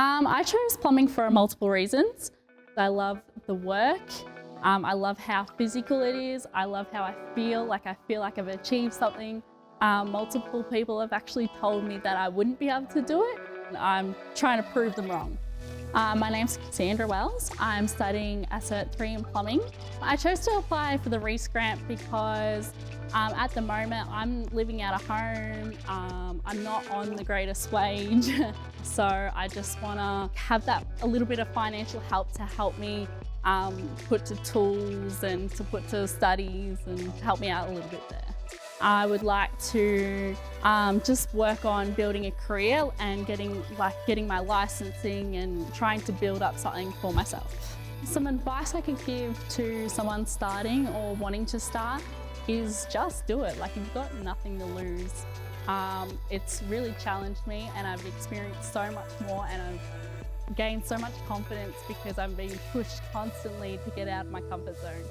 I chose plumbing for multiple reasons. I love the work. I love how physical it is. I love how I feel like I've achieved something. Multiple people have actually told me that I wouldn't be able to do it. I'm trying to prove them wrong. My name's Cassandra Wells. I'm studying a Cert 3 in plumbing. I chose to apply for the Reece grant because at the moment I'm living out of home. I'm not on the greatest wage. So I just want to have a little bit of financial help to help me put to tools and to put to studies and help me out a little bit there. I would like to just work on building a career and getting my licensing and trying to build up something for myself. Some advice I could give to someone starting or wanting to start is just do it. Like, you've got nothing to lose. It's really challenged me and I've experienced so much more, and I've gained so much confidence because I'm being pushed constantly to get out of my comfort zone.